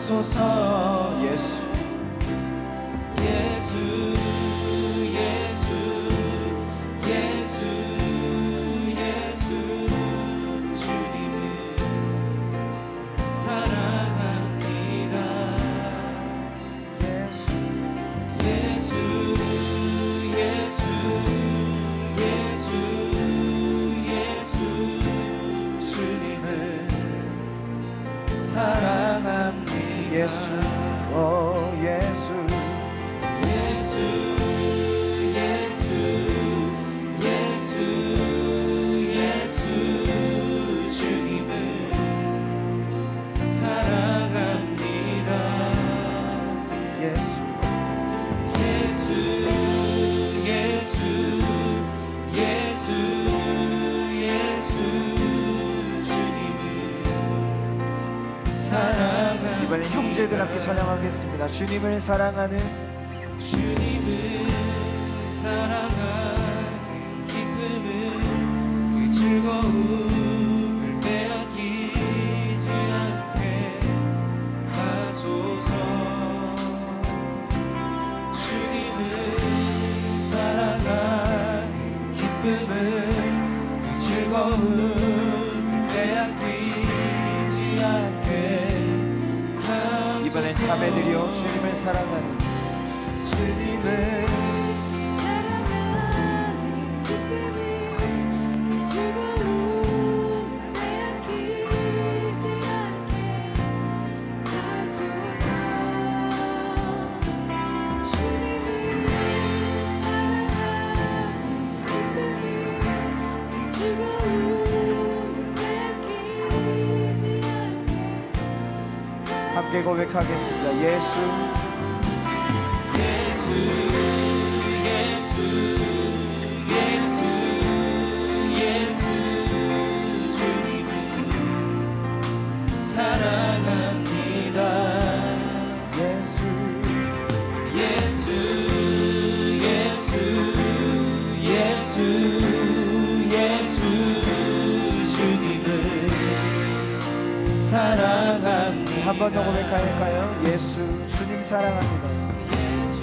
하소서. 예수 예수 예수 예수 예수 주님을 사랑합니다. 예수 예수 예수 예수 예수 주님을 사랑합니다. 예수 오 예수 예수 예수 예수 예수 주님을 사랑합니다. 예수 예수 예수 예수 예수 주님을 사랑합니다. 이번엔 형제들 함께 찬양하겠습니다. 주님을 사랑하는 주님을 사랑하는 기쁨을 그 즐거움을 빼앗기지 않게 하소서. 주님을 사랑하는 기쁨을 그 즐거움을 빼앗기지 않게 하소서. 이번엔 자매들이여 주님을 사랑하는 주님을 사랑하는 기쁨을 그 즐거움을 빼앗기지 않게 하소서. 주님을 사랑하는 기쁨을 그 즐거움을 빼앗기지 않게 함께 고백하겠습니다. 예수 예수 예수 예수 예수 주님을 사랑합니다. 예수 예수 예수 예수 예수 주님을 사랑합니다. 한 번 더 고백할까요? 예수 주님 사랑합니다. 예수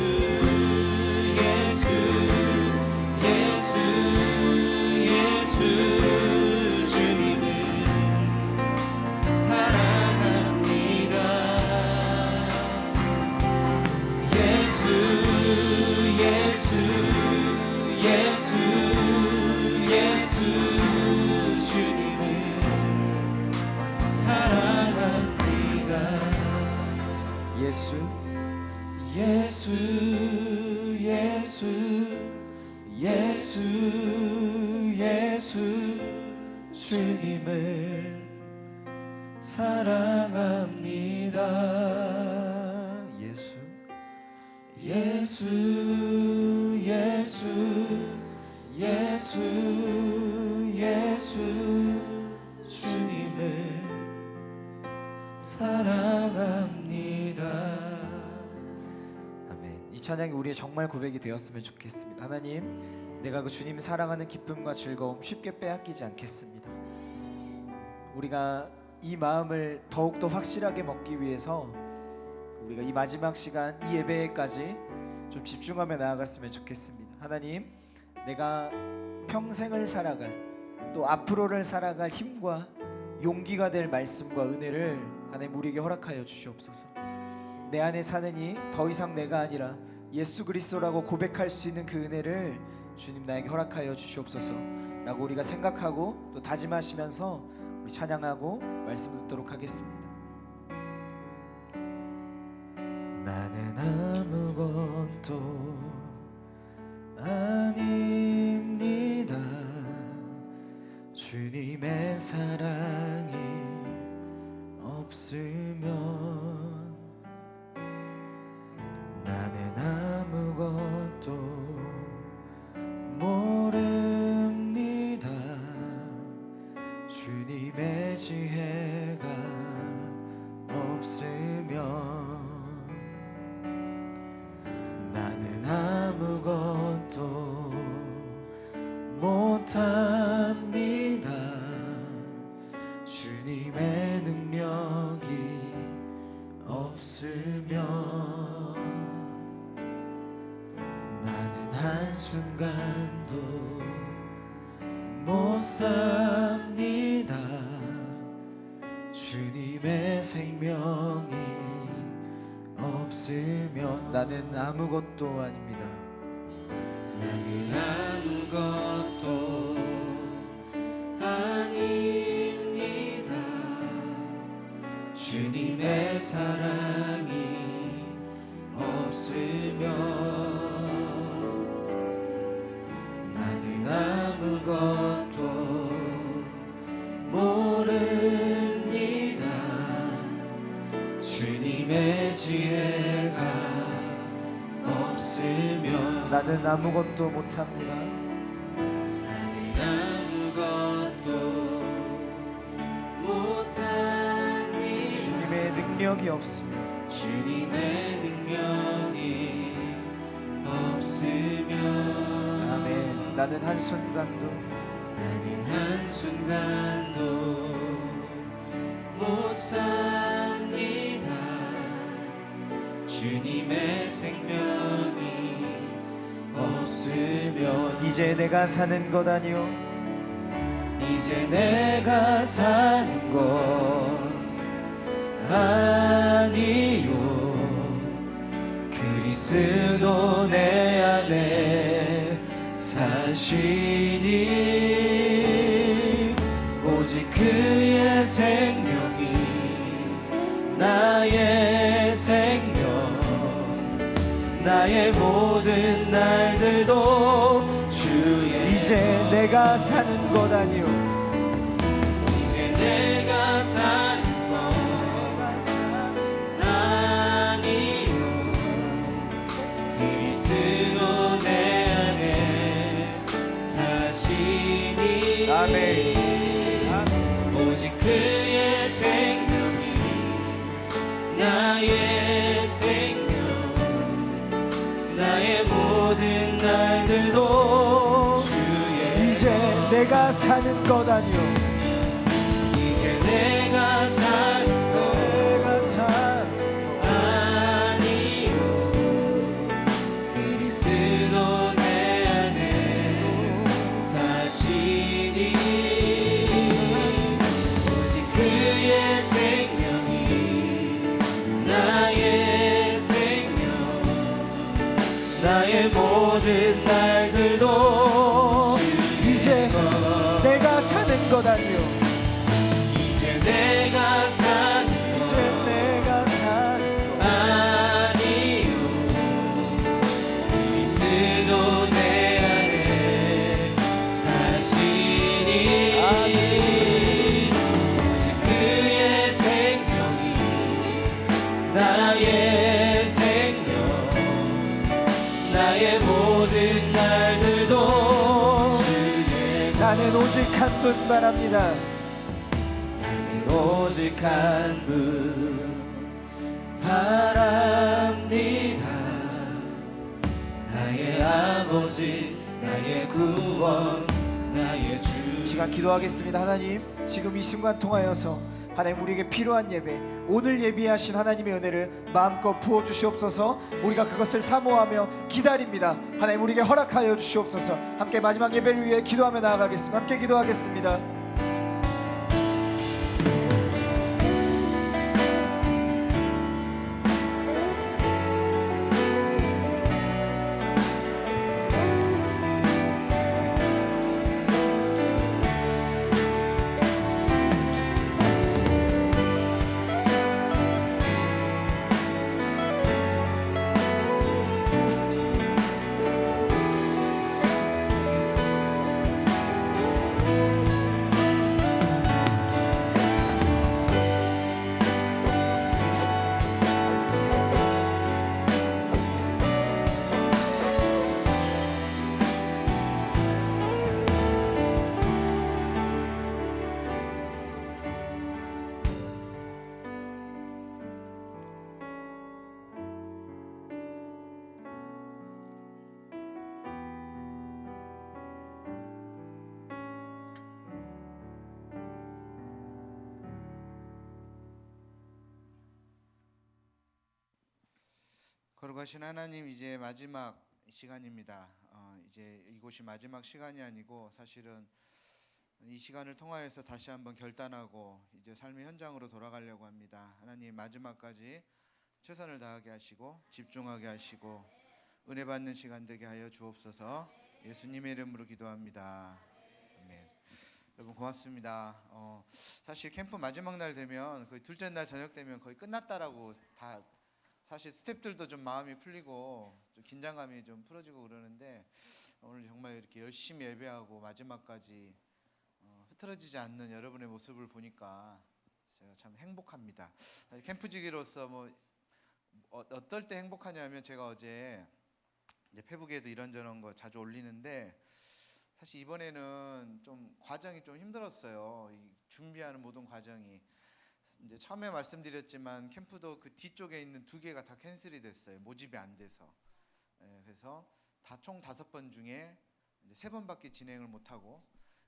예수 예수 예수 주님을 사랑합니다. 예수 예수 예수 예수 주님을 사랑합니다. 예수 예수 예수 예수 예수 주님을 사랑합니다. 예수 예수 예수 예수 예수 주님을 사랑합니다. 아멘. 이 찬양이 우리의 정말 고백이 되었으면 좋겠습니다. 하나님, 내가 그 주님 사랑하는 기쁨과 즐거움 쉽게 빼앗기지 않겠습니다. 우리가 이 마음을 더욱더 확실하게 먹기 위해서 우리가 이 마지막 시간, 이 예배까지 좀 집중하며 나아갔으면 좋겠습니다. 하나님, 내가 평생을 살아갈, 또 앞으로를 살아갈 힘과 용기가 될 말씀과 은혜를 하나님 우리에게 허락하여 주시옵소서. 내 안에 사는 이 더 이상 내가 아니라 예수 그리스도라고 고백할 수 있는 그 은혜를 주님 나에게 허락하여 주시옵소서 라고 우리가 생각하고 또 다짐하시면서 우리 찬양하고 말씀 듣도록 하겠습니다. 나는 아무것도 아닙니다. 주님의 사랑이 없으면 나는 아무것도 모릅니다. 주님의 지혜가 없으면 나는 한순간도 못 삽니다. 주님의 생명이 없으면 나는 아무것도 아닙니다. 나는 아무것도 아닙니다. 주님의 사랑이 없으면 나는 아무것도 모릅니다. 주님의 지혜가 없으면 나는 아무것도 못합니다. 나는 아무것도 못합니다. 주님의 능력이 없으면 주님의 능력이 없으면 아멘. 나는 한순간도 나는 한순간도 못 삽니다. 주님의 생명이 없으면 이제 내가 사는 것 아니요 이제 내가 사는 것 아니요 그리스도 내 안에 사시니 오직 그의 생명이 나의 생명 나의 모든 날들도 주의 이제 내가 사는 것 아니요 이제 내가 사는 것 아니요 그리스도 내 안에 사시니 아멘. 오직 그의 생명이 나의 생명 나의 모든 날들도 주의 이제 내가 사는 것 아니요 이제 내가 사는 것 내가 사는 아니요 그리스도 내 안에 사시니 오직 그의 생명이 나의 생명 나의 모든 날들도 이제 내가 사는 것 아니요 이제 내가 사는 이제 내가 사는 것 아니요 그리스도 내 안에 사시니 오직 그의 생명이 나의 생명 나의 모든 날들도 주의 나는 오직 한 분 바랍니다. 나는 오직 한 분 바랍니다. 나의 아버지 나의 구원 나의 주 시간 기도하겠습니다. 하나님, 지금 이 순간 통하여서 하나님 우리에게 필요한 예배, 오늘 예비하신 하나님의 은혜를 마음껏 부어 주시옵소서. 우리가 그것을 사모하며 기다립니다. 하나님 우리에게 허락하여 주시옵소서. 함께 마지막 예배를 위해 기도하며 나아가겠습니다. 함께 기도하겠습니다. 거룩하신 하나님, 이제 마지막 시간입니다. 이제 이곳이 마지막 시간이 아니고 사실은 이 시간을 통하여서 다시 한번 결단하고 이제 삶의 현장으로 돌아가려고 합니다. 하나님, 마지막까지 최선을 다하게 하시고 집중하게 하시고 은혜 받는 시간 되게 하여 주옵소서. 예수님의 이름으로 기도합니다. 아멘. 여러분 고맙습니다. 사실 캠프 마지막 날 되면 거의 둘째 날 저녁 되면 거의 끝났다라고 다, 사실 스태프들도 좀 마음이 풀리고 좀 긴장감이 좀 풀어지고 그러는데, 오늘 정말 이렇게 열심히 예배하고 마지막까지 흐트러지지 않는 여러분의 모습을 보니까 제가 참 행복합니다. 캠프지기로서 어떨 때 행복하냐면, 제가 어제 이제 페북에도 이런저런 거 자주 올리는데, 사실 이번에는 좀 과정이 좀 힘들었어요. 이 준비하는 모든 과정이. 이제 처음에 말씀드렸지만 캠프도 그 뒤쪽에 있는 2개가 다 캔슬이 됐어요. 모집이 안 돼서. 그래서 다 총 5번 중에 이제 3번밖에 진행을 못 하고,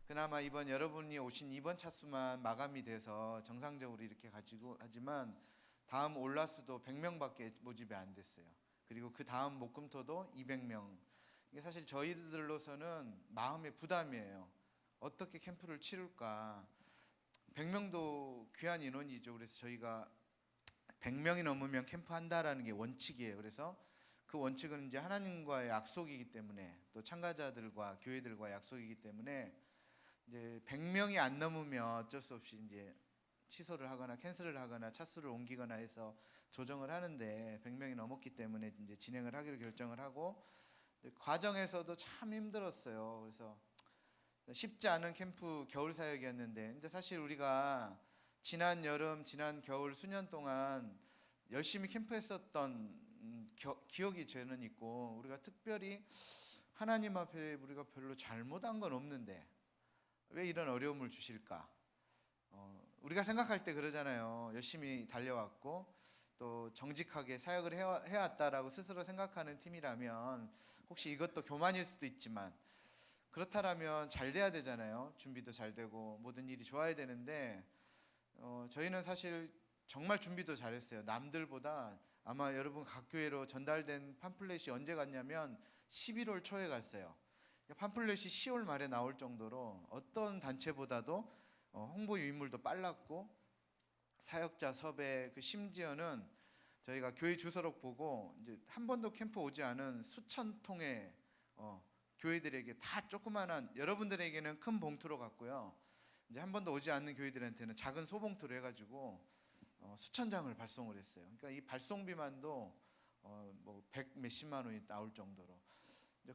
그나마 이번 여러분이 오신 이번 차수만 마감이 돼서 정상적으로 이렇게 가지고 하지만, 다음 올라수도 100명밖에 모집이 안 됐어요. 그리고 그 다음 목금토도 200명. 이게 사실 저희들로서는 마음의 부담이에요. 어떻게 캠프를 치룰까. 100명도 귀한 인원이죠. 그래서 저희가 100명이 넘으면 캠프 한다라는 게 원칙이에요. 그래서 그 원칙은 이제 하나님과의 약속이기 때문에, 또 참가자들과 교회들과의 약속이기 때문에, 이제 100명이 안 넘으면 어쩔 수 없이 이제 취소를 하거나 캔슬을 하거나 차수를 옮기거나 해서 조정을 하는데, 100명이 넘었기 때문에 이제 진행을 하기로 결정을 하고, 과정에서도 참 힘들었어요. 그래서 쉽지 않은 캠프 겨울 사역이었는데, 근데 사실 우리가 지난 여름, 지난 겨울 수년 동안 열심히 캠프했었던 기억이 저는 있고, 우리가 특별히 하나님 앞에 우리가 별로 잘못한 건 없는데 왜 이런 어려움을 주실까? 우리가 생각할 때 그러잖아요. 열심히 달려왔고 또 정직하게 사역을 해왔다라고 스스로 생각하는 팀이라면, 혹시 이것도 교만일 수도 있지만, 그렇다라면 잘 돼야 되잖아요. 준비도 잘 되고 모든 일이 좋아야 되는데, 저희는 사실 정말 준비도 잘했어요. 남들보다. 아마 여러분 각 교회로 전달된 팜플렛이 언제 갔냐면 11월 초에 갔어요. 팜플렛이 10월 말에 나올 정도로 어떤 단체보다도 홍보 유인물도 빨랐고, 사역자 섭외, 심지어는 저희가 교회 주소록 보고 이제 한 번도 캠프 오지 않은 수천 통의 교회들에게 다 조그만한, 여러분들에게는 큰 봉투로 갔고요. 이제 한 번도 오지 않는 교회들한테는 작은 소봉투로 해가지고 수천 장을 발송을 했어요. 그러니까 이 발송비만도 100 몇십만 원이 나올 정도로,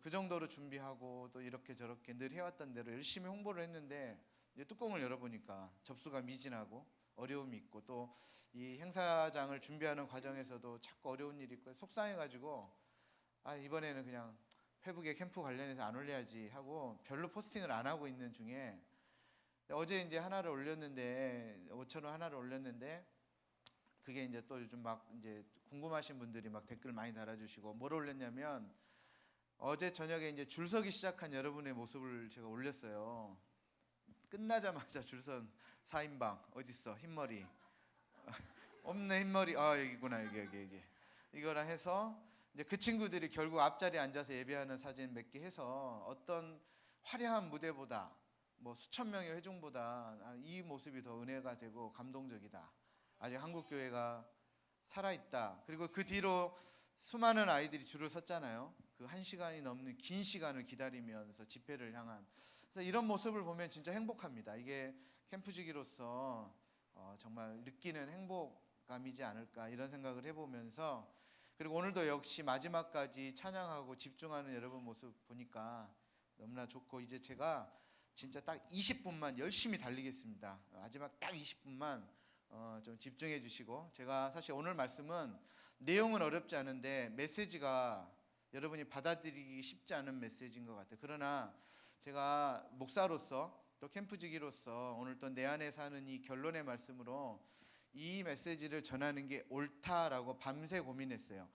그 정도로 준비하고 또 이렇게 저렇게 늘 해왔던 대로 열심히 홍보를 했는데, 이제 뚜껑을 열어보니까 접수가 미진하고 어려움이 있고, 또 이 행사장을 준비하는 과정에서도 자꾸 어려운 일이 있고 속상해가지고, 이번에는 그냥 페북에 캠프 관련해서 안 올려야지 하고 별로 포스팅을 안 하고 있는 중에, 어제 이제 하나를 올렸는데 5,000원 하나를 올렸는데, 그게 이제 또 요즘 막 이제 궁금하신 분들이 막 댓글 많이 달아주시고, 뭘 올렸냐면 어제 저녁에 이제 줄 서기 시작한 여러분의 모습을 제가 올렸어요. 끝나자마자 줄선 4인방 어딨어 흰머리 없네, 흰머리 여기구나, 여기 이거랑 해서 이제 그 친구들이 결국 앞자리에 앉아서 예배하는 사진 몇 개 해서, 어떤 화려한 무대보다 수천 명의 회중보다 이 모습이 더 은혜가 되고 감동적이다. 아직 한국 교회가 살아있다. 그리고 그 뒤로 수많은 아이들이 줄을 섰잖아요. 그 1시간이 넘는 긴 시간을 기다리면서 집회를 향한. 그래서 이런 모습을 보면 진짜 행복합니다. 이게 캠프지기로서 정말 느끼는 행복감이지 않을까, 이런 생각을 해보면서, 그리고 오늘도 역시 마지막까지 찬양하고 집중하는 여러분 모습 보니까 너무나 좋고, 이제 제가 진짜 딱 20분만 열심히 달리겠습니다. 마지막 딱 20분만 좀 집중해 주시고, 제가 사실 오늘 말씀은 내용은 어렵지 않은데 메시지가 여러분이 받아들이기 쉽지 않은 메시지인 것 같아요. 그러나 제가 목사로서 또 캠프지기로서 오늘 또 내 안에 사는 이 결론의 말씀으로 이 메시지를 전하는 게 옳다라고 밤새 고민했어요.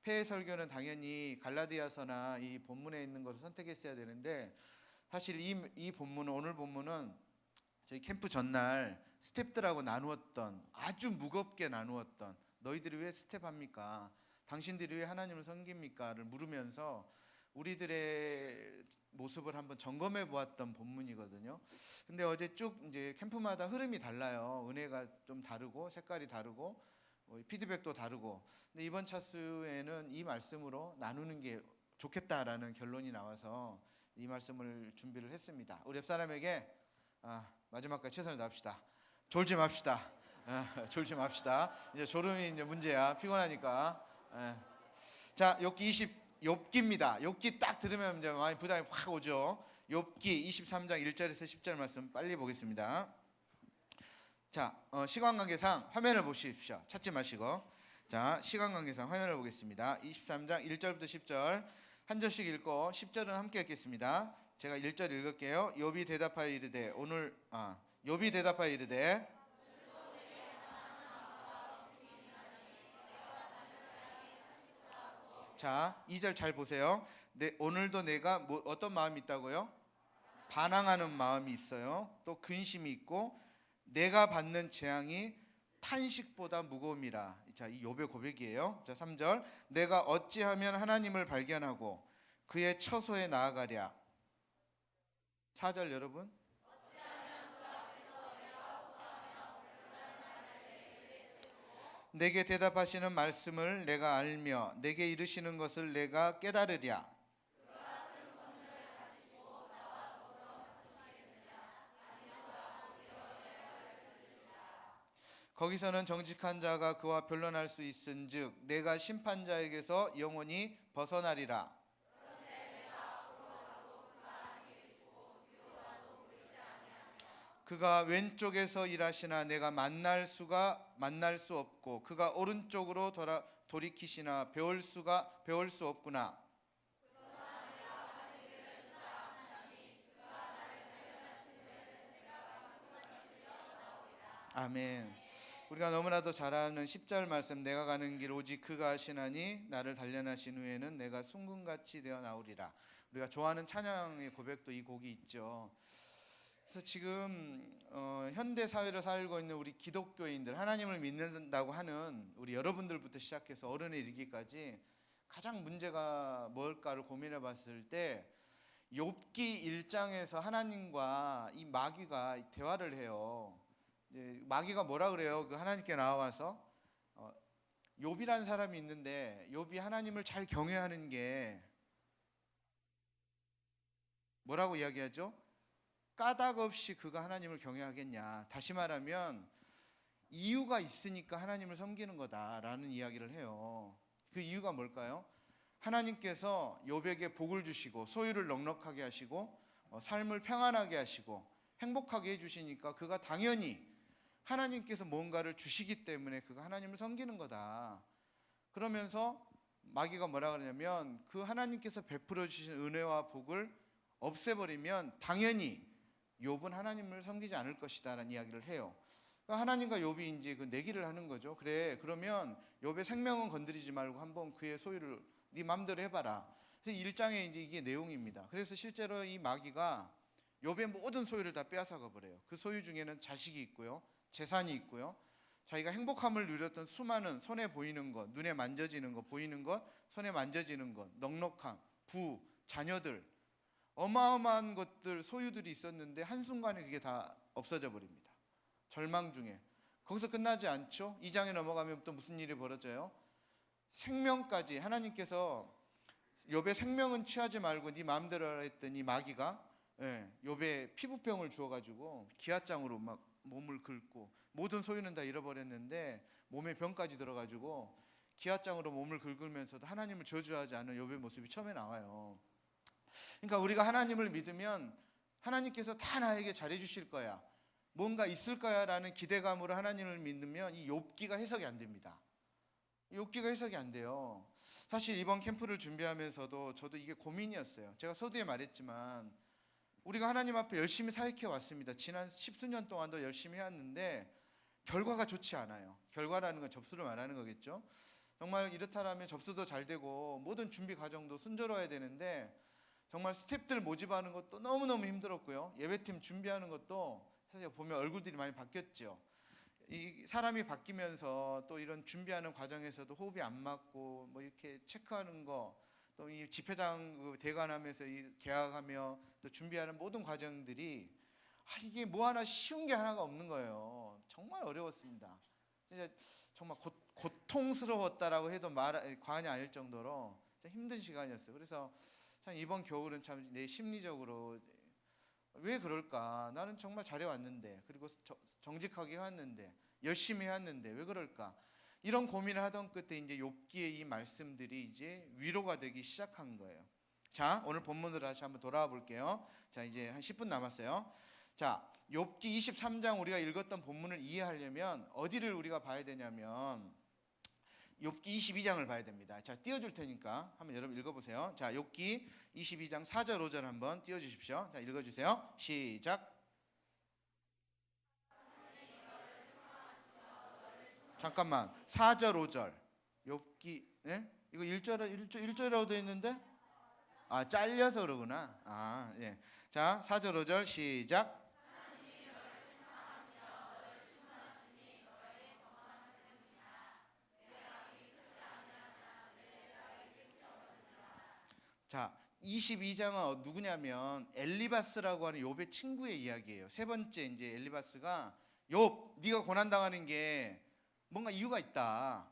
폐해 설교는 당연히 갈라디아서나 이 본문에 있는 것을 선택했어야 되는데, 사실 이 본문은, 오늘 본문은 저희 캠프 전날 스텝들하고 나누었던, 아주 무겁게 나누었던, 너희들이 왜 스텝합니까? 당신들이 왜 하나님을 섬깁니까?를 물으면서 우리들의 모습을 한번 점검해 보았던 본문이거든요. 근데 어제 쭉 이제 캠프마다 흐름이 달라요. 은혜가 좀 다르고 색깔이 다르고 피드백도 다르고. 근데 이번 차수에는 이 말씀으로 나누는 게 좋겠다라는 결론이 나와서 이 말씀을 준비를 했습니다. 우리 옆 사람에게 마지막까지 최선을 다합시다. 졸지 맙시다. 졸지 맙시다. 이제 졸음이 이제 문제야. 피곤하니까. 자, 욥기입니다. 욥기 딱 들으면 이제 많이 부담이 확 오죠. 욥기 23장 1절에서 10절 말씀 빨리 보겠습니다. 자, 시간 관계상 화면을 보십시오. 찾지 마시고. 자, 시간 관계상 화면을 보겠습니다. 23장 1절부터 10절 한 절씩 읽고 10절은 함께 읽겠습니다. 제가 1절 읽을게요. 욥이 대답하여 이르되 욥이 대답하여 이르되 자, 2절 잘 보세요. 오늘도 내가 어떤 마음이 있다고요? 반항하는 마음이 있어요. 또 근심이 있고 내가 받는 재앙이 탄식보다 무거움이라. 자, 이 욥의 고백이에요. 자, 3절 내가 어찌하면 하나님을 발견하고 그의 처소에 나아가랴. 4절 여러분 내게 대답하시는 말씀을 내가 알며 내게 이르시는 것을 내가 깨달으랴. 거기서는 정직한 자가 그와 변론할 수 있은즉 내가 심판자에게서 영원히 벗어나리라. 그가 왼쪽에서 일하시나 내가 만날 수 없고 그가 오른쪽으로 돌이키시나 배울 수 없구나. 아멘. 우리가 너무나도 잘 아는 10절 말씀 내가 가는 길 오직 그가 하시나니 나를 단련하신 후에는 내가 숭금같이 되어 나오리라. 우리가 좋아하는 찬양의 고백도 이 곡이 있죠. 그래서 지금 현대 사회를 살고 있는 우리 기독교인들, 하나님을 믿는다고 하는 우리 여러분들부터 시작해서 어른에 이르기까지 가장 문제가 뭘까를 고민해 봤을 때 욥기 1장에서 하나님과 이 마귀가 대화를 해요. 마귀가 뭐라 그래요? 그 하나님께 나와서 욥이라는 사람이 있는데 욥이 하나님을 잘 경외하는 게 뭐라고 이야기하죠? 까닭 없이 그가 하나님을 경외하겠냐. 다시 말하면 이유가 있으니까 하나님을 섬기는 거다라는 이야기를 해요. 그 이유가 뭘까요? 하나님께서 욥에게 복을 주시고 소유를 넉넉하게 하시고 삶을 평안하게 하시고 행복하게 해주시니까 그가 당연히 하나님께서 뭔가를 주시기 때문에 그가 하나님을 섬기는 거다. 그러면서 마귀가 뭐라 그러냐면 그 하나님께서 베풀어 주신 은혜와 복을 없애버리면 당연히 욥은 하나님을 섬기지 않을 것이다라는 이야기를 해요. 그러니까 하나님과 욥이 이제 그 내기를 하는 거죠. 그래, 그러면 욥의 생명은 건드리지 말고 한번 그의 소유를 네 마음대로 해봐라. 그래서 1장에 이제 이게 내용입니다. 그래서 실제로 이 마귀가 욥의 모든 소유를 다 빼앗아가 버려요. 그 소유 중에는 자식이 있고요, 재산이 있고요, 자기가 행복함을 누렸던 수많은 손에 보이는 것, 눈에 만져지는 것, 보이는 것, 손에 만져지는 것, 넉넉함, 부, 자녀들, 어마어마한 것들, 소유들이 있었는데 한순간에 그게 다 없어져 버립니다. 절망 중에. 거기서 끝나지 않죠. 2장에 넘어가면 또 무슨 일이 벌어져요? 생명까지 하나님께서 욥의 생명은 취하지 말고 네 마음대로 하라 했더니 마귀가 욥의 피부병을 주어가지고 기아장으로 막 몸을 긁고 모든 소유는 다 잃어버렸는데 몸에 병까지 들어가지고 기아장으로 몸을 긁으면서도 하나님을 저주하지 않은 욥의 모습이 처음에 나와요. 그러니까 우리가 하나님을 믿으면 하나님께서 다 나에게 잘해 주실 거야, 뭔가 있을 거야 라는 기대감으로 하나님을 믿으면 이 욥기가 해석이 안 됩니다. 욥기가 해석이 안 돼요. 사실 이번 캠프를 준비하면서도 저도 이게 고민이었어요. 제가 서두에 말했지만 우리가 하나님 앞에 열심히 사역해 왔습니다. 지난 10수년 동안도 열심히 해왔는데 결과가 좋지 않아요. 결과라는 건 접수를 말하는 거겠죠. 정말 이렇다라면 접수도 잘 되고 모든 준비 과정도 순조로워야 되는데 정말 스태프들 모집하는 것도 너무너무 힘들었고요. 예배팀 준비하는 것도 사실 보면 얼굴들이 많이 바뀌었죠. 이 사람이 바뀌면서 또 이런 준비하는 과정에서도 호흡이 안 맞고 뭐 이렇게 체크하는 거, 또 이 집회장 대관하면서 이 계약하며 또 준비하는 모든 과정들이 이게 뭐 하나 쉬운 게 하나가 없는 거예요. 정말 어려웠습니다. 진짜 정말 고통스러웠다라고 해도 과언이 아닐 정도로 진짜 힘든 시간이었어요. 그래서 참 이번 겨울은 참 내 심리적으로 왜 그럴까? 나는 정말 잘해왔는데, 그리고 정직하게 해왔는데, 열심히 해왔는데 왜 그럴까? 이런 고민을 하던 끝에 이제 욥기의 이 말씀들이 이제 위로가 되기 시작한 거예요. 자, 오늘 본문으로 다시 한번 돌아와 볼게요. 자, 이제 한 10분 남았어요. 자, 욥기 23장 우리가 읽었던 본문을 이해하려면 어디를 우리가 봐야 되냐면 욥기 22장을 봐야 됩니다. 자, 띄워줄 테니까 한번 여러분 읽어보세요. 자, 욥기 22장 4절 5절 한번 띄워주십시오. 자, 읽어주세요. 시작. 잠깐만, 4절 5절 욥기, 네? 이거 1절이라고 되어 있는데 잘려서 그러구나. 예. 자, 4절 5절 시작. 자, 22장은 누구냐면 엘리바스라고 하는 욥의 친구의 이야기예요. 세 번째 이제 엘리바스가 욥, 네가 고난 당하는 게 뭔가 이유가 있다.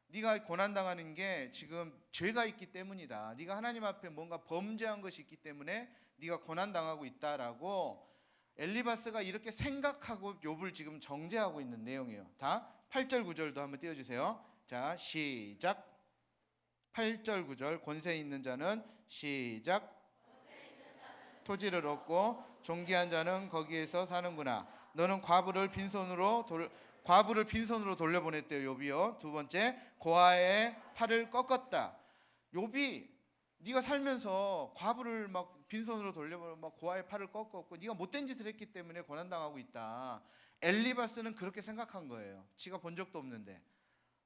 네가 고난 당하는 게 지금 죄가 있기 때문이다. 네가 하나님 앞에 뭔가 범죄한 것이 있기 때문에 네가 고난 당하고 있다라고 엘리바스가 이렇게 생각하고 욥을 지금 정죄하고 있는 내용이에요. 다 8절 9절도 한번 띄워 주세요. 자, 시작. 8절 9절 권세 있는 자는 시작. 토지를 얻고 존귀한 자는 거기에서 사는구나. 너는 과부를 빈손으로 돌려보냈대요. 욥이요. 두 번째, 고아의 팔을 꺾었다. 욥이 네가 살면서 과부를 막 빈손으로 돌려보내 막 고아의 팔을 꺾었고 네가 못된 짓을 했기 때문에 고난 당하고 있다. 엘리바스는 그렇게 생각한 거예요. 지가 본 적도 없는데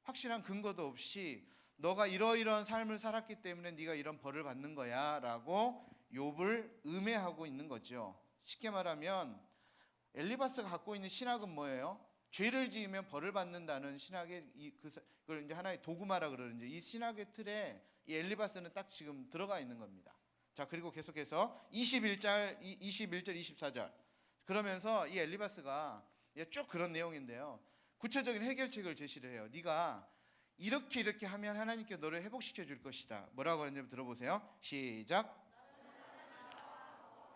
확실한 근거도 없이 너가 이러이러한 삶을 살았기 때문에 네가 이런 벌을 받는 거야라고 욥을 음해하고 있는 거죠. 쉽게 말하면 엘리바스가 갖고 있는 신학은 뭐예요? 죄를 지으면 벌을 받는다는 신학의 그걸 이제 하나의 도구마라 그러는데 이 신학의 틀에 이 엘리바스는 딱 지금 들어가 있는 겁니다. 자, 그리고 계속해서 21절 24절 그러면서 이 엘리바스가 쭉 그런 내용인데요. 구체적인 해결책을 제시를 해요. 네가 이렇게 하면 하나님께 너를 회복시켜 줄 것이다. 뭐라고 하는지 들어보세요. 시작.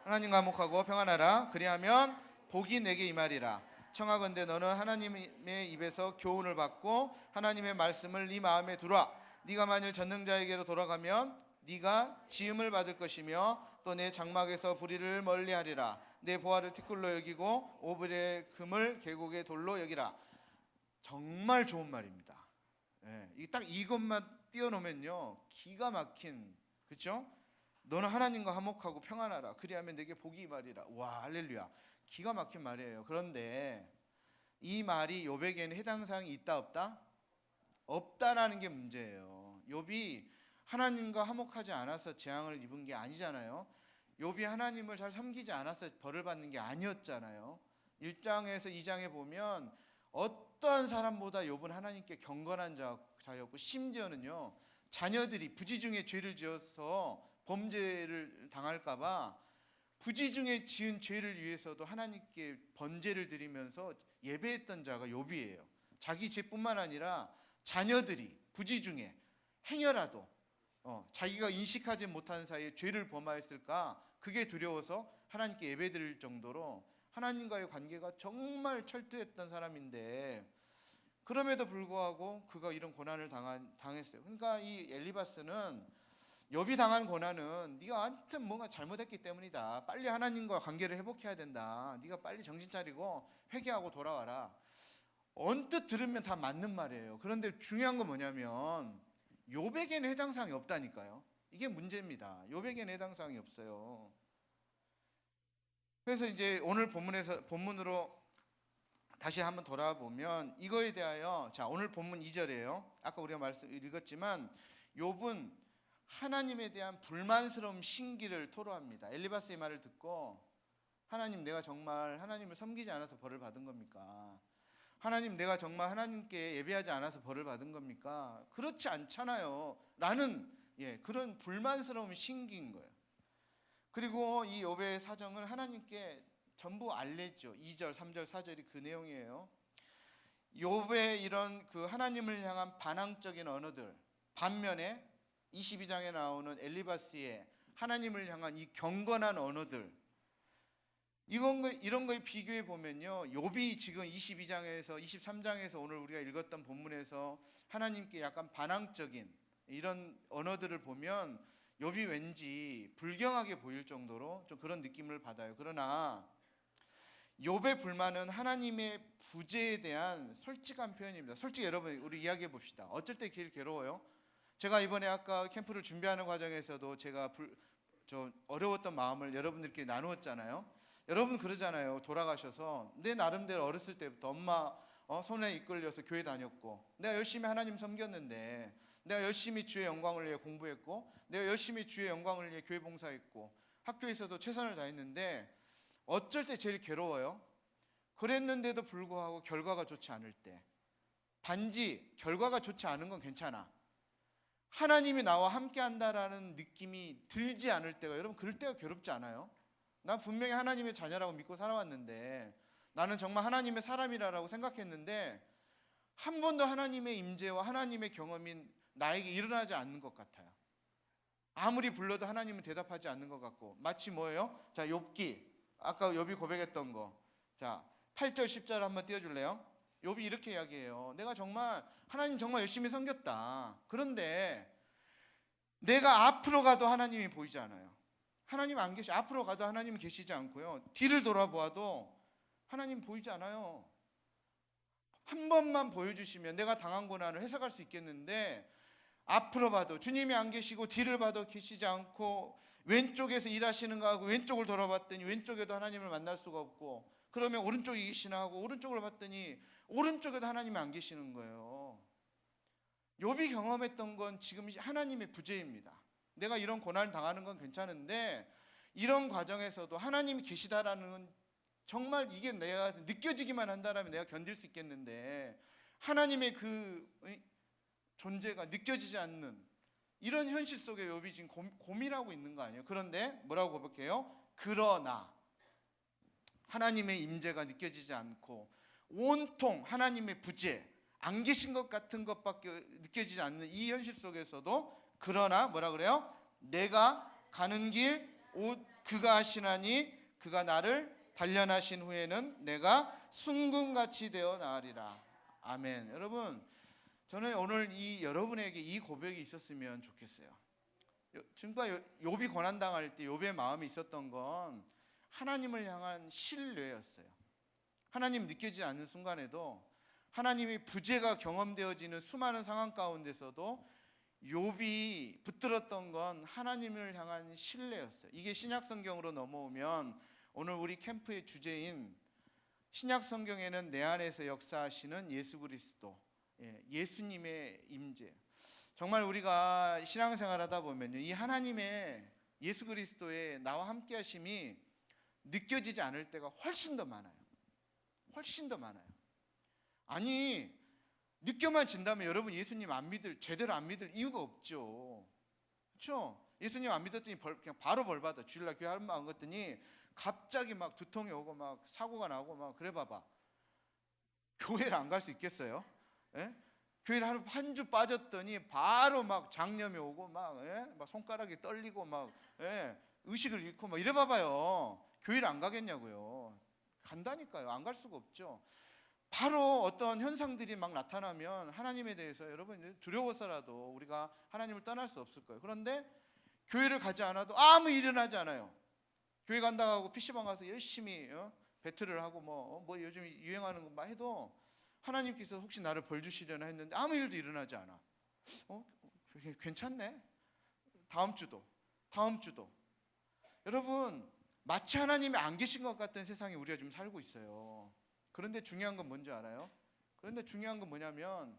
하나님과 화목하고 평안하라. 그리하면 복이 내게 임하리라. 청하건대 너는 하나님의 입에서 교훈을 받고 하나님의 말씀을 네 마음에 두라. 네가 만일 전능자에게로 돌아가면 네가 지음을 받을 것이며 또 내 장막에서 불의를 멀리하리라. 내 보화를 티끌로 여기고 오블의 금을 계곡의 돌로 여기라. 정말 좋은 말입니다. 예, 딱 이것만 띄워놓으면요 기가 막힌, 그렇죠? 너는 하나님과 화목하고 평안하라. 그리하면 내게 복이 임하리라. 와, 할렐루야. 기가 막힌 말이에요. 그런데 이 말이 욥에게는 해당 사항이 있다 없다? 없다라는 게 문제예요. 욥이 하나님과 화목하지 않아서 재앙을 입은 게 아니잖아요. 욥이 하나님을 잘 섬기지 않아서 벌을 받는 게 아니었잖아요. 1장에서 2장에 보면 어떠한 사람보다 욥은 하나님께 경건한 자였고 심지어는요 자녀들이 부지 중에 죄를 지어서 범죄를 당할까 봐 부지 중에 지은 죄를 위해서도 하나님께 번제를 드리면서 예배했던 자가 욥이에요. 자기 죄뿐만 아니라 자녀들이 부지 중에 행여라도 자기가 인식하지 못한 사이에 죄를 범하였을까 그게 두려워서 하나님께 예배드릴 정도로 하나님과의 관계가 정말 철저했던 사람인데 그럼에도 불구하고 그가 이런 고난을 당했어요. 그러니까 이 엘리바스는 욥이 당한 고난은 네가 하여튼 뭔가 잘못했기 때문이다. 빨리 하나님과 관계를 회복해야 된다. 네가 빨리 정신 차리고 회개하고 돌아와라. 언뜻 들으면 다 맞는 말이에요. 그런데 중요한 건 뭐냐면 욥에게는 해당 사항이 없다니까요. 이게 문제입니다. 욥에게는 해당 사항이 없어요. 그래서 이제 오늘 본문으로 다시 한번 돌아보면 이거에 대하여 자 오늘 본문 2절이에요. 아까 우리가 읽었지만 욥은 하나님에 대한 불만스러운 신기를 토로합니다. 엘리바스의 말을 듣고 하나님 내가 정말 하나님을 섬기지 않아서 벌을 받은 겁니까? 하나님, 내가 정말 하나님께 예배하지 않아서 벌을 받은 겁니까? 그렇지 않잖아요 라는 그런 불만스러움이 생긴 거예요. 그리고 이 욥의 사정을 하나님께 전부 알렸죠. 2절, 3절, 4절이 그 내용이에요. 욥의 이런 그 하나님을 향한 반항적인 언어들, 반면에 22장에 나오는 엘리바스의 하나님을 향한 이 경건한 언어들, 이런 거에 비교해 보면요, 욥이 지금 22장에서 23장에서 오늘 우리가 읽었던 본문에서 하나님께 약간 반항적인 이런 언어들을 보면 욥이 왠지 불경하게 보일 정도로 좀 그런 느낌을 받아요. 그러나 욥의 불만은 하나님의 부재에 대한 솔직한 표현입니다. 솔직히 여러분, 우리 이야기해 봅시다. 어쩔 때 길 괴로워요? 제가 이번에 아까 캠프를 준비하는 과정에서도 제가 좀 어려웠던 마음을 여러분들께 나누었잖아요. 여러분 그러잖아요. 돌아가셔서 내 나름대로 어렸을 때부터 엄마 손에 이끌려서 교회 다녔고, 내가 열심히 하나님 섬겼는데, 내가 열심히 주의 영광을 위해 공부했고, 내가 열심히 주의 영광을 위해 교회 봉사했고, 학교에서도 최선을 다했는데 어쩔 때 제일 괴로워요? 그랬는데도 불구하고 결과가 좋지 않을 때. 단지 결과가 좋지 않은 건 괜찮아, 하나님이 나와 함께 한다라는 느낌이 들지 않을 때가, 여러분 그럴 때가 괴롭지 않아요? 난 분명히 하나님의 자녀라고 믿고 살아왔는데, 나는 정말 하나님의 사람이라고 생각했는데 한 번도 하나님의 임재와 하나님의 경험이 나에게 일어나지 않는 것 같아요. 아무리 불러도 하나님은 대답하지 않는 것 같고, 마치 뭐예요? 자, 욥기, 아까 욥이 고백했던 거, 자 8절 10절 한번 띄워줄래요? 욥이 이렇게 이야기해요. 내가 정말 하나님 정말 열심히 섬겼다. 그런데 내가 앞으로 가도 하나님이 보이지 않아요. 하나님 안 계시, 앞으로 가도 하나님 계시지 않고요, 뒤를 돌아보아도 하나님 보이지 않아요. 한 번만 보여주시면 내가 당한 고난을 해석할 수 있겠는데, 앞으로 봐도 주님이 안 계시고 뒤를 봐도 계시지 않고, 왼쪽에서 일하시는 거 하고 왼쪽을 돌아봤더니 왼쪽에도 하나님을 만날 수가 없고, 그러면 오른쪽에 계시나 하고 오른쪽을 봤더니 오른쪽에도 하나님이 안 계시는 거예요. 욥이 경험했던 건 지금 하나님의 부재입니다. 내가 이런 고난을 당하는 건 괜찮은데, 이런 과정에서도 하나님이 계시다라는 건 정말 이게 내가 느껴지기만 한다라면 내가 견딜 수 있겠는데, 하나님의 그 존재가 느껴지지 않는 이런 현실 속에 욥이 지금 고민하고 있는 거 아니에요? 그런데 뭐라고 고백해요? 그러나 하나님의 임재가 느껴지지 않고 온통 하나님의 부재, 안 계신 것 같은 것밖에 느껴지지 않는 이 현실 속에서도, 그러나 뭐라 그래요? 내가 가는 길 그가 하시나니 그가 나를 단련하신 후에는 내가 순금같이 되어 나으리라. 아멘. 여러분, 저는 오늘 여러분에게 이 고백이 있었으면 좋겠어요. 지금까지 욥이 고난당할 때 욥의 마음이 있었던 건 하나님을 향한 신뢰였어요. 하나님 느껴지지 않는 순간에도, 하나님의 부재가 경험되어지는 수많은 상황 가운데서도 욥이 붙들었던 건 하나님을 향한 신뢰였어요. 이게 신약 성경으로 넘어오면 오늘 우리 캠프의 주제인 신약 성경에는 내 안에서 역사하시는 예수 그리스도, 예수님의 임재. 정말 우리가 신앙생활하다 보면요, 이 하나님의 예수 그리스도의 나와 함께 하심이 느껴지지 않을 때가 훨씬 더 많아요. 훨씬 더 많아요. 아니, 느껴만 진다면 여러분 예수님 제대로 안 믿을 이유가 없죠. 그렇죠? 예수님 안 믿었더니 그냥 바로 벌 받아. 주일날 교회 한 번 갔더니 갑자기 막 두통이 오고 막 사고가 나고 막 그래 봐봐. 교회를 안 갈 수 있겠어요? 예? 교회를 한 주 빠졌더니 바로 막 장염이 오고 막 손가락이 떨리고 막 의식을 잃고 막 이래 봐봐요. 교회를 안 가겠냐고요. 간다니까요. 안 갈 수가 없죠. 바로 어떤 현상들이 막 나타나면 하나님에 대해서 여러분 두려워서라도 우리가 하나님을 떠날 수 없을 거예요. 그런데 교회를 가지 않아도 아무 일이 일어나지 않아요. 교회 간다고 하고 PC방 가서 열심히 배틀을 하고 뭐 요즘 유행하는 거 막 해도 하나님께서 혹시 나를 벌 주시려나 했는데 아무 일도 일어나지 않아. 괜찮네. 다음 주도. 여러분, 마치 하나님이 안 계신 것 같은 세상에 우리가 지금 살고 있어요. 그런데 중요한 건 뭔지 알아요? 그런데 중요한 건 뭐냐면,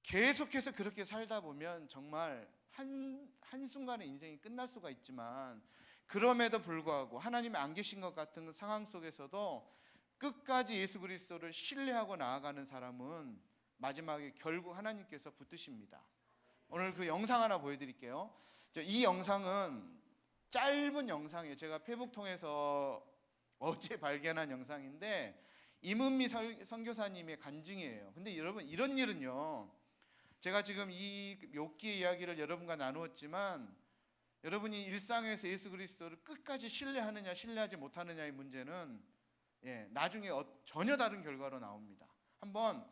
계속해서 그렇게 살다 보면 정말 한순간에 인생이 끝날 수가 있지만, 그럼에도 불구하고 하나님이 안 계신 것 같은 상황 속에서도 끝까지 예수 그리스도를 신뢰하고 나아가는 사람은 마지막에 결국 하나님께서 붙드십니다. 오늘 그 영상 하나 보여드릴게요. 이 영상은 짧은 영상이에요. 제가 페북 통해서 어제 발견한 영상인데 임은미 선교사님의 간증이에요. 근데 여러분, 이런 일은요, 제가 지금 이 욥기의 이야기를 여러분과 나누었지만 여러분이 일상에서 예수 그리스도를 끝까지 신뢰하느냐 신뢰하지 못하느냐의 문제는 나중에 전혀 다른 결과로 나옵니다. 한번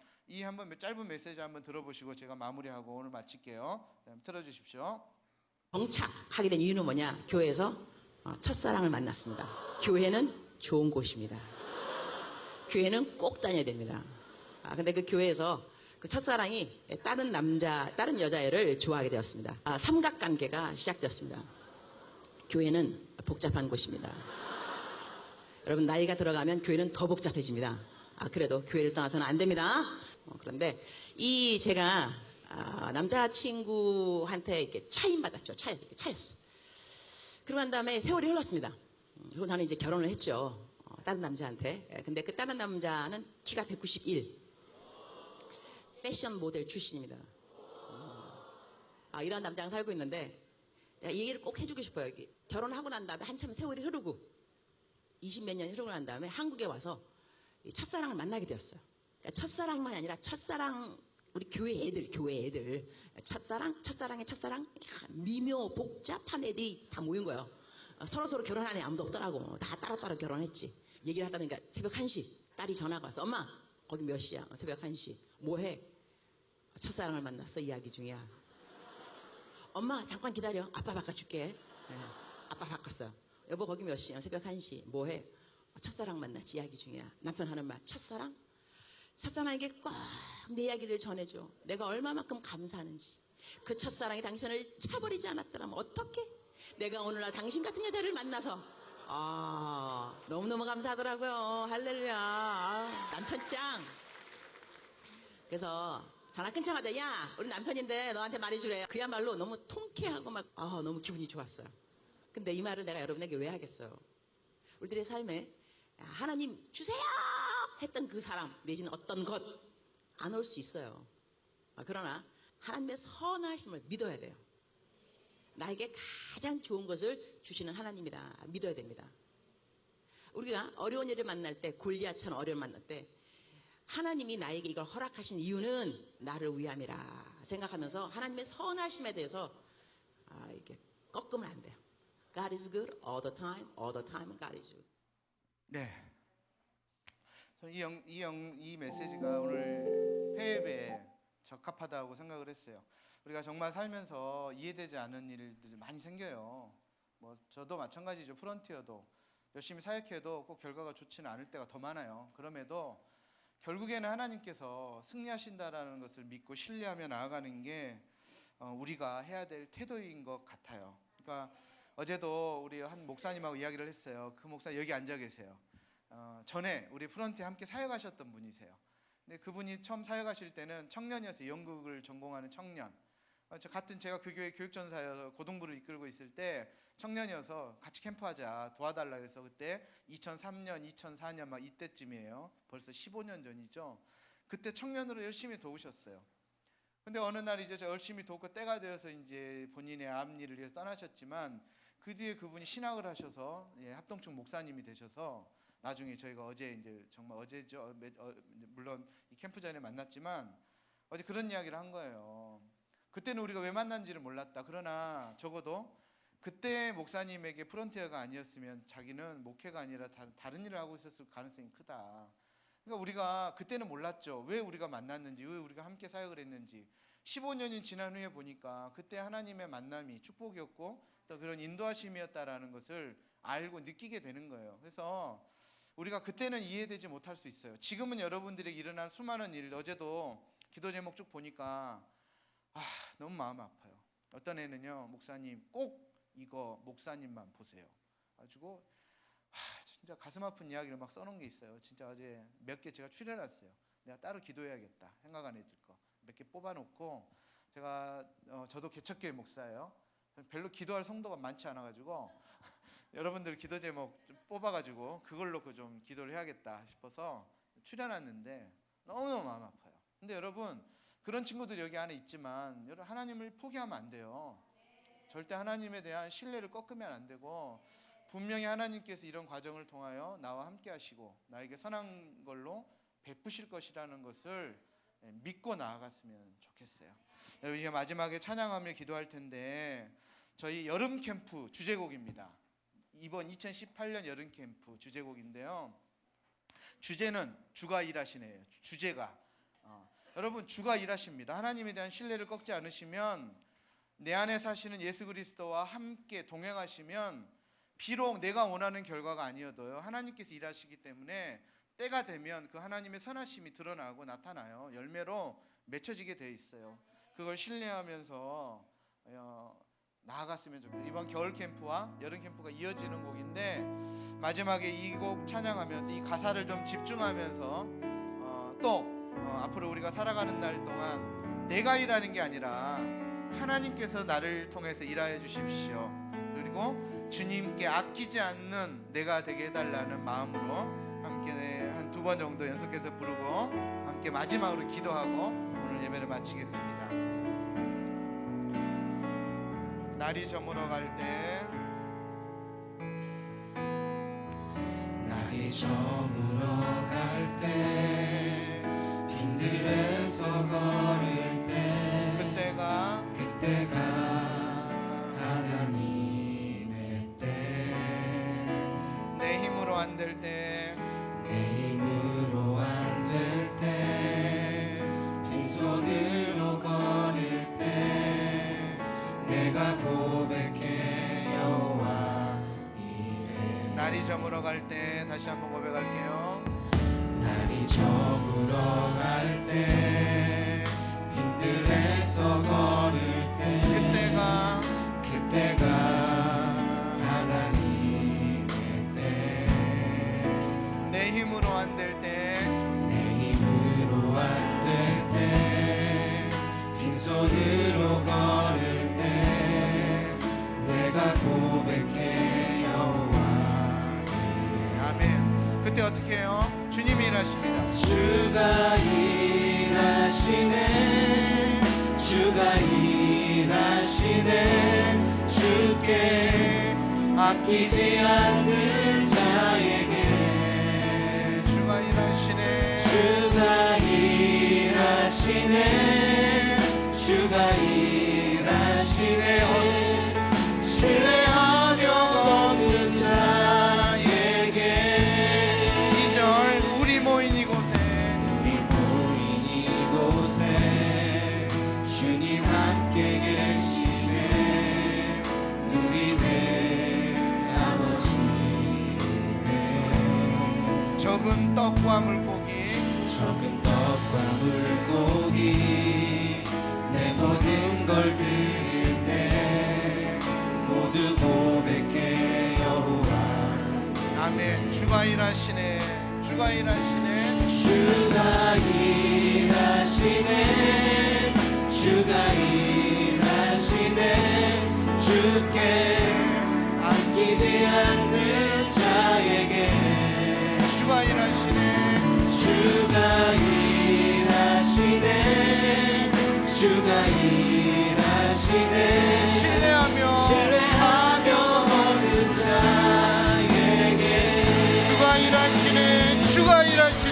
짧은 메시지 한번 들어보시고 제가 마무리하고 오늘 마칠게요. 틀어주십시오. 정착하게 된 이유는 뭐냐? 교회에서 첫사랑을 만났습니다. 교회는 좋은 곳입니다. 교회는 꼭 다녀야 됩니다. 근데 그 교회에서 그 첫사랑이 다른 여자애를 좋아하게 되었습니다. 삼각관계가 시작되었습니다. 교회는 복잡한 곳입니다. 여러분, 나이가 들어가면 교회는 더 복잡해집니다. 그래도 교회를 떠나서는 안 됩니다. 그런데 제가 남자친구한테 이렇게 차임받았죠. 차였어. 그러고 난 다음에 세월이 흘렀습니다. 그리고 나는 이제 결혼을 했죠. 다른 남자한테. 근데 그 다른 남자는 키가 191. 패션 모델 출신입니다. 이런 남자랑 살고 있는데 내가 이 얘기를 꼭 해주고 싶어요. 결혼하고 난 다음에 한참 세월이 흐르고 20몇 년이 흐르고 난 다음에 한국에 와서 첫사랑을 만나게 되었어요. 그러니까 첫사랑만 아니라 우리 교회 애들 첫사랑의 첫사랑 미묘 복잡한 애들이 다 모인 거예요. 서로 결혼한 애 아무도 없더라고. 다 따로따로 결혼했지. 얘기를 하다 보니까 새벽 1시 딸이 전화가 왔어. 엄마 거기 몇 시야? 새벽 1시. 뭐해? 첫사랑을 만났어. 이야기 중이야. 엄마 잠깐 기다려. 아빠 바꿔줄게. 아빠 바꿨어요. 여보 거기 몇 시야? 새벽 1시. 뭐해? 첫사랑 만났지. 이야기 중이야. 남편 하는 말. 첫사랑? 첫사랑에게 꼭 내 이야기를 전해줘. 내가 얼마만큼 감사하는지. 그 첫사랑이 당신을 차버리지 않았더라면 어떻게? 내가 오늘날 당신 같은 여자를 만나서 너무너무 감사하더라고요. 할렐루야. 남편 짱. 그래서 전화 끊자마자 야 우리 남편인데 너한테 말해주래. 그야말로 너무 통쾌하고 막 너무 기분이 좋았어요. 근데 이 말을 내가 여러분에게 왜 하겠어요? 우리들의 삶에 하나님 주세요 했던 그 사람 내지는 어떤 것 안 올 수 있어요. 그러나 하나님의 선하심을 믿어야 돼요. 나에게 가장 좋은 것을 주시는 하나님이다 믿어야 됩니다. 우리가 어려운 일을 만날 때, 골리앗처럼 어려움을 만날 때 하나님이 나에게 이걸 허락하신 이유는 나를 위함이라 생각하면서 하나님의 선하심에 대해서 이렇게 꺾으면 안 돼요. God is good all the time God is good. 네. 저는 이 메시지가 오늘 회예배에 적합하다고 생각을 했어요. 우리가 정말 살면서 이해되지 않는 일들이 많이 생겨요. 저도 마찬가지죠. 프런티어도 열심히 사역해도 꼭 결과가 좋지는 않을 때가 더 많아요. 그럼에도 결국에는 하나님께서 승리하신다라는 것을 믿고 신뢰하며 나아가는 게 우리가 해야 될 태도인 것 같아요. 그러니까 어제도 우리 한 목사님하고 이야기를 했어요. 그 목사 여기 앉아 계세요. 전에 우리 프런트에 함께 사역하셨던 분이세요. 근데 그분이 처음 사역하실 때는 청년이었어요. 연극을 전공하는 청년. 제가 그 교회 교육전사여서 고등부를 이끌고 있을 때 청년이어서 같이 캠프하자 도와달라 그래서 그때 2003년, 2004년 막 이때쯤이에요. 벌써 15년 전이죠. 그때 청년으로 열심히 도우셨어요. 근데 어느 날 이제 열심히 돕고 때가 되어서 이제 본인의 앞일을 위해서 떠나셨지만 그 뒤에 그분이 신학을 하셔서 합동측 목사님이 되셔서 나중에 저희가 어제 이제 정말 어제죠. 물론 이 캠프 전에 만났지만 어제 그런 이야기를 한 거예요. 그때는 우리가 왜 만난지를 몰랐다. 그러나 적어도 그때 목사님에게 프론티어가 아니었으면 자기는 목회가 아니라 다른 일을 하고 있었을 가능성이 크다. 그러니까 우리가 그때는 몰랐죠. 왜 우리가 만났는지, 왜 우리가 함께 사역을 했는지. 15년이 지난 후에 보니까 그때 하나님의 만남이 축복이었고 또 그런 인도하심이었다라는 것을 알고 느끼게 되는 거예요. 그래서 우리가 그때는 이해되지 못할 수 있어요. 지금은 여러분들에게 일어난 수많은 일, 어제도 기도 제목 쭉 보니까 너무 마음 아파요. 어떤 애는요, 목사님 꼭 이거 목사님만 보세요. 가지고 진짜 가슴 아픈 이야기를 막 써놓은 게 있어요. 진짜 어제 몇 개 제가 추려놨어요. 내가 따로 기도해야겠다 생각한 애들 거 몇 개 뽑아놓고 제가 저도 개척교회 목사예요. 별로 기도할 성도가 많지 않아가지고 여러분들 기도 제목 좀 뽑아가지고 그걸 놓고 좀 기도를 해야겠다 싶어서 추려놨는데 너무너무 마음 아파요. 근데 여러분, 그런 친구들이 여기 안에 있지만 여러분, 하나님을 포기하면 안 돼요. 절대 하나님에 대한 신뢰를 꺾으면 안 되고, 분명히 하나님께서 이런 과정을 통하여 나와 함께 하시고 나에게 선한 걸로 베푸실 것이라는 것을 믿고 나아갔으면 좋겠어요. 여러분, 이제 마지막에 찬양하며 기도할 텐데, 저희 여름 캠프 주제곡입니다. 이번 2018년 여름 캠프 주제곡인데요. 주제는 주가 일하시네요. 주제가 여러분, 주가 일하십니다. 하나님에 대한 신뢰를 꺾지 않으시면, 내 안에 사시는 예수 그리스도와 함께 동행하시면, 비록 내가 원하는 결과가 아니어도요, 하나님께서 일하시기 때문에 때가 되면 그 하나님의 선하심이 드러나고 나타나요. 열매로 맺혀지게 돼 있어요. 그걸 신뢰하면서 나아갔으면 좋겠어요. 이번 겨울 캠프와 여름 캠프가 이어지는 곡인데, 마지막에 이 곡 찬양하면서 이 가사를 좀 집중하면서 또 앞으로 우리가 살아가는 날 동안 내가 일하는 게 아니라 하나님께서 나를 통해서 일하여 주십시오. 그리고 주님께 아끼지 않는 내가 되게 해달라는 마음으로 함께 한 2번 정도 연속해서 부르고 함께 마지막으로 기도하고 오늘 예배를 마치겠습니다. 날이 저물어 갈 때, 날이 저물어 갈 때, 빈들에서 걸을 때, 그때가 하나님의 때. 내 힘으로 안 될 때, 내 힘으로 안 될 때, 빈손으로 걸을 때, 내가 고백해 여호와 이래. 날이 저물어 갈 때, 다시 한번 고백할게요. 날이 저물어 갈 때, 빈들에서 걸을 때, 그때가 하나님의 때. 내 힘으로 안 될 때, 내 힘으로 안 될 때, 빈손으로 걸을 때, 내가 고백해 여호와 이래. 아멘. 그때 어떻게 해요? 주님이 일하십니다. 주가 일하시네, 주가 일하시네. 주께 아끼지 않는 자에게 주가 일하시네. 주가 일하시네, 주가 일하시네. 신뢰하며 걷는 자에게. 2절, 우리 모인 이곳에 주님 함께 계시네. 누리네 아버지네. 적은 떡과 물고기, 적은 떡과 물고기, 내 모든 걸 드릴 때 모두 고백해 여호와. 아멘. 주가 일하시네. 주가 일하시네. 주가 일하시네, 주가 일하시네. 주께 아끼지 않는 자에게 주가 일하시네. 주가 일하시네, 주가 일하시네. 신뢰하며 걷는 자에게 주가 일하시네. 주가 일하시네.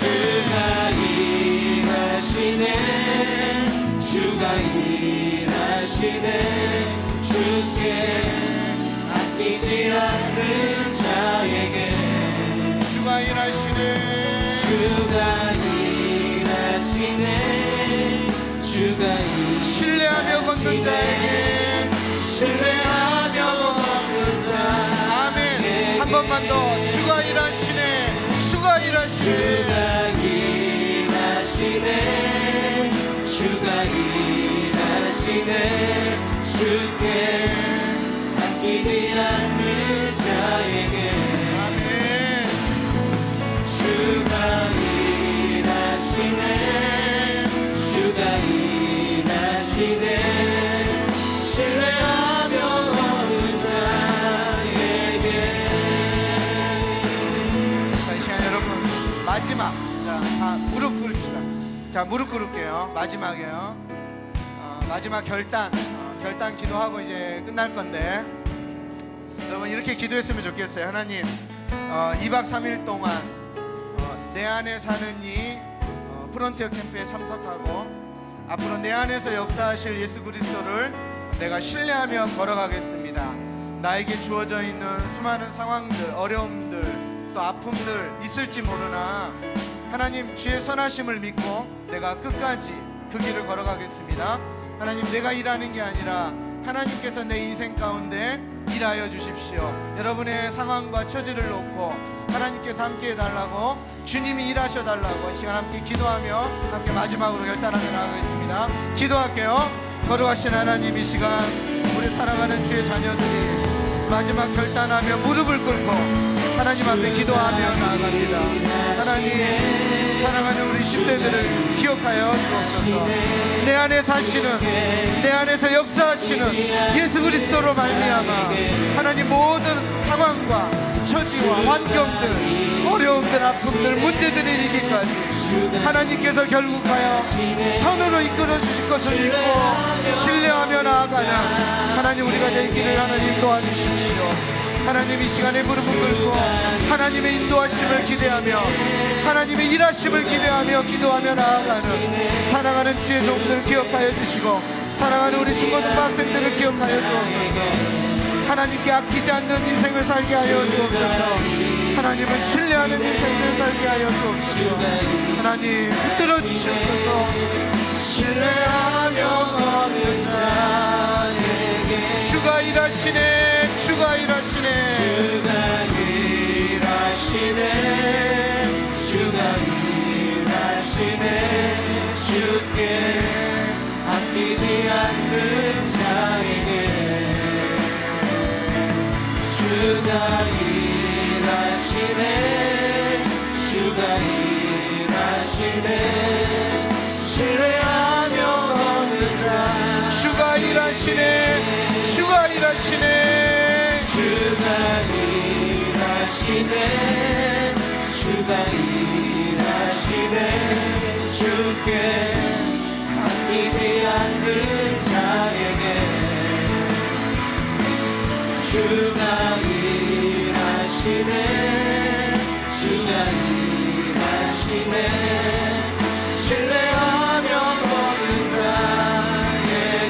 주가 일하시네. 주께 아끼지 않는 자에게 주가 일하시네. 주가 일하시네. 주가 신뢰하며 걷는 자에게. 신뢰하며 걷는 자. 아멘. 한 번만 더. 주가 일하시네. 주가 일하시네. 주가 일하시네, 주가 일하시네. 주께 아끼지 않는 자에게 아멘. 주가 일하시네, 주가 일하시네. 신뢰하며 걷는 자에게 자, 무릎 꿇을게요. 마지막이에요. 마지막 결단 기도하고 이제 끝날 건데, 여러분 이렇게 기도했으면 좋겠어요. 하나님, 2박 3일 동안 내 안에 사는 이 프론티어 캠프에 참석하고 앞으로 내 안에서 역사하실 예수 그리스도를 내가 신뢰하며 걸어가겠습니다. 나에게 주어져 있는 수많은 상황들, 어려움들, 또 아픔들 있을지 모르나 하나님 주의 선하심을 믿고 내가 끝까지 그 길을 걸어가겠습니다. 하나님, 내가 일하는 게 아니라 하나님께서 내 인생 가운데 일하여 주십시오. 여러분의 상황과 처지를 놓고 하나님께서 함께 해달라고, 주님이 일하셔 달라고 이 시간 함께 기도하며 함께 마지막으로 결단하며 나가겠습니다. 기도할게요. 거룩하신 하나님, 이 시간 우리 사랑하는 주의 자녀들이 마지막 결단하며 무릎을 꿇고 하나님 앞에 기도하며 나아갑니다. 하나님, 사랑하는 우리 10대들을 기억하여 주옵소서. 내 안에 사시는, 내 안에서 역사하시는 예수 그리스도로 말미암아 하나님 모든 상황과 처지와 환경들, 어려움들, 아픔들, 문제들을 이기기까지 하나님께서 결국하여 선으로 이끌어 주실 것을 믿고 신뢰하며 나아가는 하나님, 우리가 될 길을 하나님 도와주십시오. 하나님, 이 시간에 무릎을 꿇고 하나님의 인도하심을 기대하며 하나님의 일하심을 기대하며 기도하며 나아가는 사랑하는 주의 종들 기억하여 주시고, 사랑하는 우리 중고등부 학생들을 기억하여 주옵소서. 하나님께 아끼지 않는 인생을 살게 하여 주옵소서. 하나님을 신뢰하는 인생을 살게 하여 주옵소서. 하나님, 붙들어 주시옵소서. 신뢰하며 걷는 자에게 주가 일하시네, 주가 일하시네, 주가 일하시네, 주가 일하시네. 주께 아끼지 않는 자에게 주가 일하시네, 주가 일하시네. 신뢰하며 걷는 자, 주가 일하시네, 주가 일하시네, 주가 일하시네, 주가 일하시네. 주께 아끼지 않는 자에게 주가 일하시네, 주가 일하시네. 신뢰하며 걷는 자에게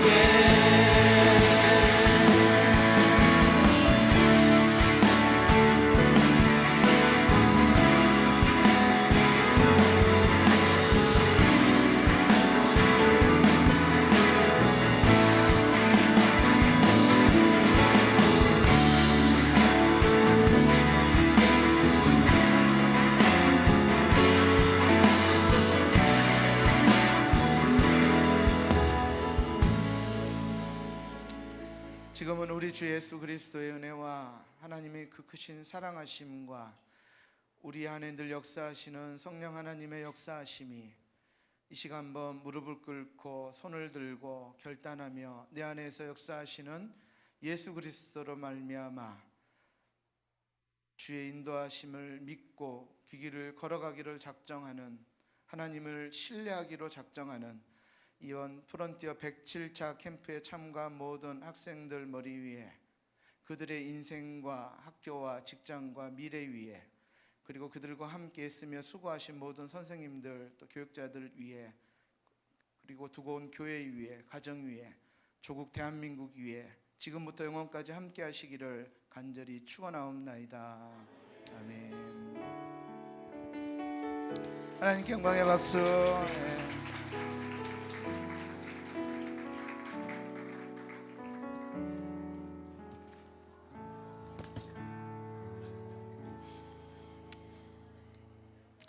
지금은 우리 주 예수 그리스도의 은혜와 하나님의 그 크신 사랑하심과 우리 안에 늘 역사하시는 성령 하나님의 역사하심이 이 시간 한번 무릎을 꿇고 손을 들고 결단하며 내 안에서 역사하시는 예수 그리스도로 말미암아 주의 인도하심을 믿고 그 길을 걸어가기를 작정하는, 하나님을 신뢰하기로 작정하는 이번 프론티어 107차 캠프에 참가한 모든 학생들 머리 위에, 그들의 인생과 학교와 직장과 미래 위에, 그리고 그들과 함께 했으며 수고하신 모든 선생님들 또 교육자들 위에, 그리고 두고 온 교회 위에, 가정 위에, 조국 대한민국 위에 지금부터 영원까지 함께 하시기를 간절히 축원하옵나이다. 아멘. 하나님께 영광의 박수. 네.